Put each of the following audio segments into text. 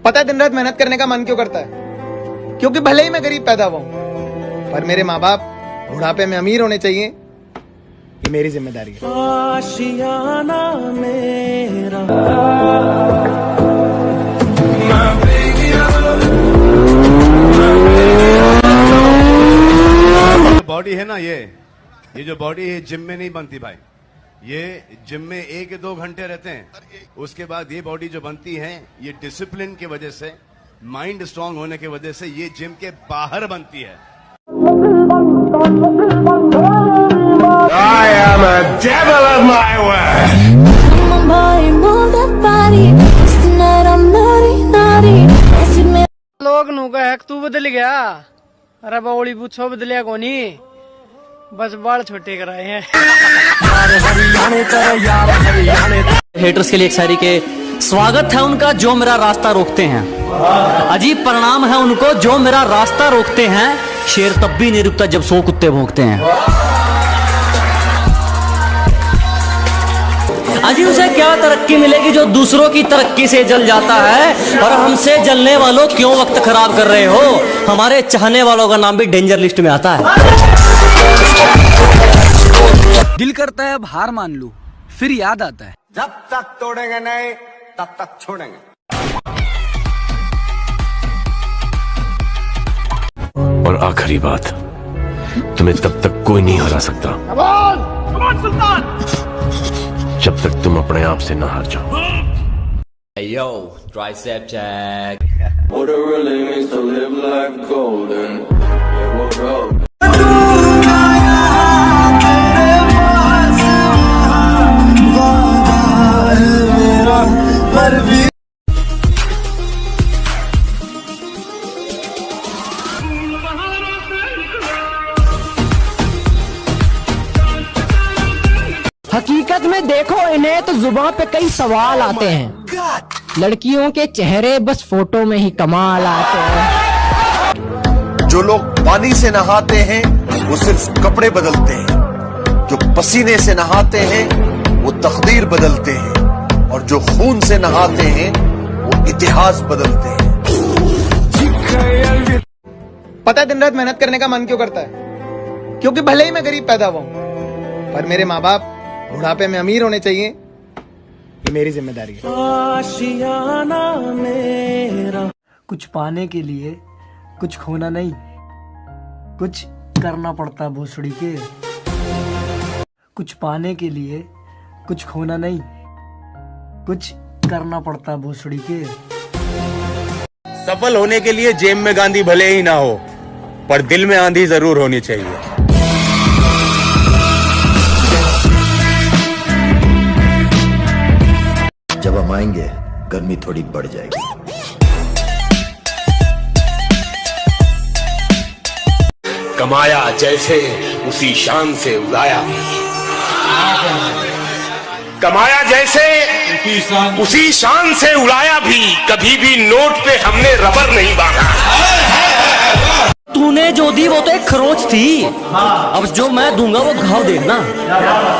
पता है दिन रात मेहनत करने का मन क्यों करता है? क्योंकि भले ही मैं गरीब पैदा हुआ हूं, पर मेरे माँ बाप बुढ़ापे में अमीर होने चाहिए, ये मेरी जिम्मेदारी है। आशियाना मेरा बॉडी है ना, ये जो बॉडी है जिम में नहीं बनती भाई। ये जिम में 1 या 2 घंटे रहते हैं, उसके बाद ये बॉडी जो बनती है ये डिसिप्लिन की वजह से, माइंड स्ट्रांग होने की वजह से ये जिम के बाहर बनती है। I am a devil of my word. लोग नु कहे तू बदल गया, अरे बौली पूछो बदलिया कोनी, बस बाल छोटे कराए हैं। हेटर्स के लिए एक शायरी के स्वागत है उनका जो मेरा रास्ता रोकते हैं, अजीब परिणाम है उनको जो मेरा रास्ता रोकते हैं, शेर तब भी नहीं रुकता जब 100 कुत्ते भौंकते हैं। अजी उसे क्या तरक्की मिलेगी जो दूसरों की तरक्की से जल जाता है, और हमसे जलने वालों क्यों वक्त खराब कर रहे हो, हमारे चाहने वालों का नाम भी डेंजर लिस्ट में आता है। दिल करता है अब हार मान लूं, फिर याद आता है जब तक तोड़ेंगे नहीं तब तक छोड़ेंगे। और आखिरी बात, तुम्हें तब तक कोई नहीं हरा सकता जब तक तुम अपने आप से ना हार जाओ। Hey yo, tricep check. What it really means to live life golden. Yeah, we're golden. हकीकत में देखो इन्हें तो जुबान पे कई सवाल आते हैं, लड़कियों के चेहरे बस फोटो में ही कमाल आते हैं। जो लोग पानी से नहाते हैं वो सिर्फ कपड़े बदलते हैं, जो पसीने से नहाते हैं वो तकदीर बदलते हैं, और जो खून से नहाते हैं वो इतिहास बदलते हैं। पता है दिन रात मेहनत करने का मन क्यों करता है? क्योंकि भले ही मैं गरीब पैदा हुआ हूं, पर मेरे माँ बाप बुढ़ापे में अमीर होने चाहिए, ये मेरी जिम्मेदारी है। आशियाना मेरा कुछ पाने के लिए कुछ खोना नहीं, कुछ करना पड़ता भोसड़ी के। कुछ पाने के लिए कुछ खोना नहीं, कुछ करना पड़ता भोसड़ी के। सफल होने के लिए जेब में गांधी भले ही ना हो, पर दिल में आंधी जरूर होनी चाहिए। जब हम आएंगे गर्मी थोड़ी बढ़ जाएगी। कमाया जैसे उसी शान से उड़ाया, कमाया जैसे उसी शान से उड़ाया भी, कभी भी नोट पे हमने रबर नहीं बांधा। तूने जो दी वो तो एक खरोच थी, अब जो मैं दूंगा वो घाव देखना।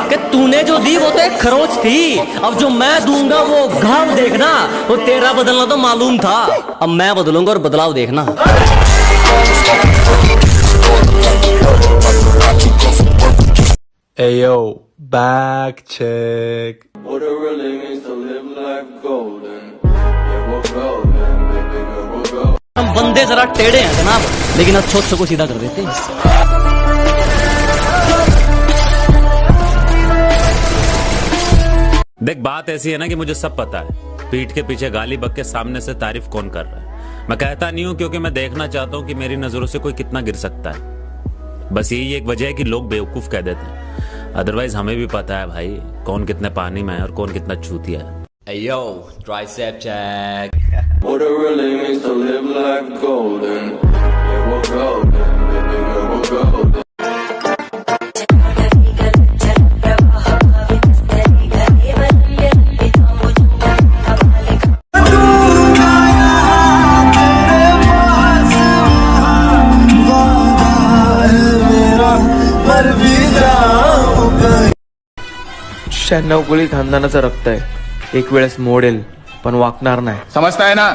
कि तूने जो दी वो तो एक खरोच थी, अब जो मैं दूंगा वो घाव देखना। वो तेरा बदलना तो मालूम था, अब मैं बदलूंगा और बदलाव देखना। Hey yo, back check. What it really means to live life golden. Yeah, we're golden, baby girl, we're golden. हम बंदे जरा टेढ़े हैं जनाब, लेकिन अब सोच को सीधा कर देते हैं। देख बात ऐसी है ना कि मुझे सब पता है, पीठ के पीछे गाली बक के सामने से तारीफ कौन कर रहा है। मैं कहता नहीं हूं क्योंकि मैं देखना चाहता हूं कि मेरी नजरों से कोई कितना गिर सकता है। बस यही एक वजह है कि लोग बेवकूफ कह देते हैं, अदरवाइज हमें भी पता है भाई कौन कितने पानी में है और कौन कितना चूतिया है। Hey yo, tricep check. What it really means to live life golden. Yeah, we're golden, baby girl, we're golden. शहाण्णव कोळी खानदानाचा रक्त आहे, एक वेळेस मोडेल पण वाकणार नाही, समजताय ना?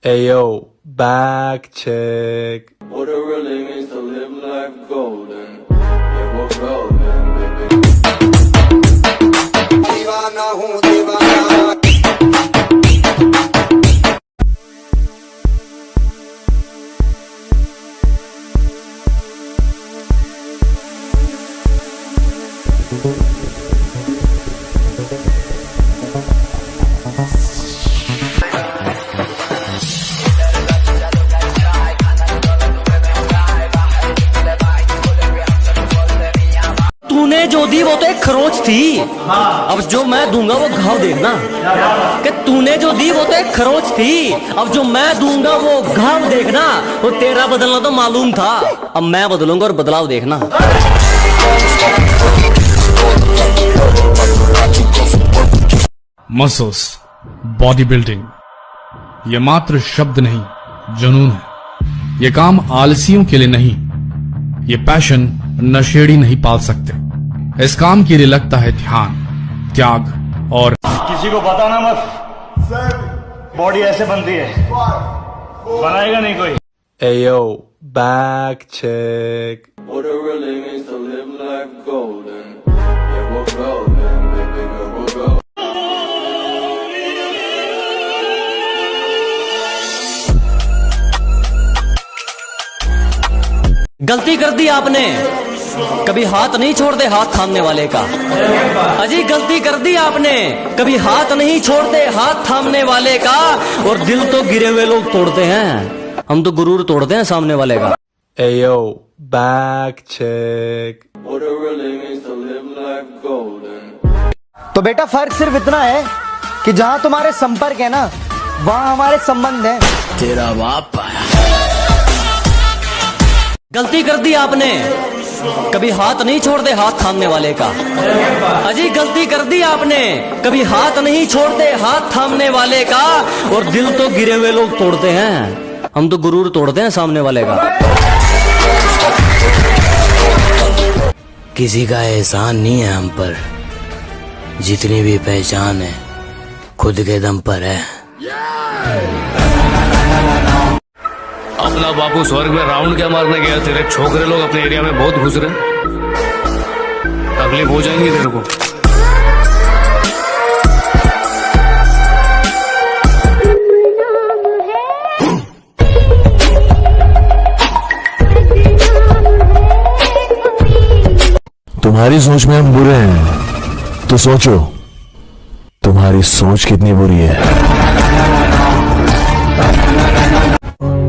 Ayo, back check. What it really means to live life golden. Yeah, we're golden, baby. दीवाना हूँ दीवाना. तूने जो दी वो तो एक खरोच थी, अब जो मैं दूंगा वो घाव देखना। कि तूने जो दी वो तो एक खरोच थी, अब जो मैं दूंगा वो घाव देखना। वो तेरा बदलना तो मालूम था, अब मैं बदलूंगा और बदलाव देखना। मसल्स, बॉडी बिल्डिंग, ये मात्र शब्द नहीं, जुनून है। ये काम आलसियों के लिए नहीं, ये पैशन नशेड़ी नहीं पाल सकते। इस काम के लिए लगता है ध्यान, त्याग और किसी को बताना मत सर, बॉडी ऐसे बनती है, बनाएगा नहीं कोई। Ayo, back check. What it really means to live life golden. Yeah, we're golden, baby girl, we're golden. गलती कर दी आपने, कभी हाथ नहीं छोड़ते हाथ थामने वाले का। अजी गलती कर दी आपने, कभी हाथ नहीं छोड़ते हाथ थामने वाले का। और दिल तो गिरे हुए लोग तोड़ते हैं, हम तो गुरूर तोड़ते हैं सामने वाले का। Ayo, back check. What it really means to live life golden. तो बेटा फर्क सिर्फ इतना है कि जहाँ तुम्हारे संपर्क है ना, वहाँ हमारे संबंध है। तेरा बाप आया। गलती कर दी आपने, कभी हाथ नहीं छोड़ते हाथ थामने वाले का। अजी गलती कर दी आपने, कभी हाथ नहीं छोड़ते हाथ थामने वाले का। और दिल तो गिरे हुए लोग तोड़ते हैं, हम तो गुरूर तोड़ते हैं सामने वाले का। किसी का एहसान नहीं है हम पर, जितनी भी पहचान है खुद के दम पर है। अपना बापू स्वर्ग में राउंड क्या मारने गया, तेरे छोकरे लोग अपने एरिया में बहुत घुस रहे, तकलीफ हो जाएंगी तेरे को। तुम्हारी सोच में हम बुरे हैं, तो सोचो तुम्हारी सोच कितनी बुरी है।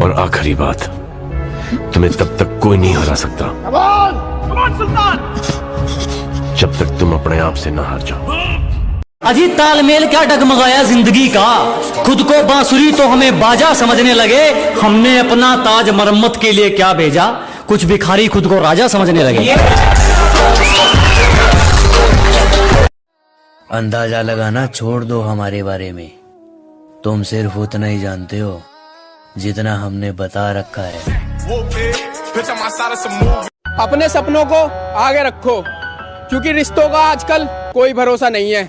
और आखिरी बात, तुम्हें तब तक कोई नहीं हरा सकता जब तक तुम अपने आप से ना हार जाओ। अजी तालमेल क्या डगमगाया जिंदगी का, खुद को बांसुरी तो हमें बाजा समझने लगे। हमने अपना ताज मरम्मत के लिए क्या भेजा, कुछ भिखारी खुद को राजा समझने लगे। अंदाजा लगाना छोड़ दो हमारे बारे में, तुम सिर्फ उतना ही जानते हो जितना हमने बता रखा है। अपने सपनों को आगे रखो, क्योंकि रिश्तों का आजकल कोई भरोसा नहीं है।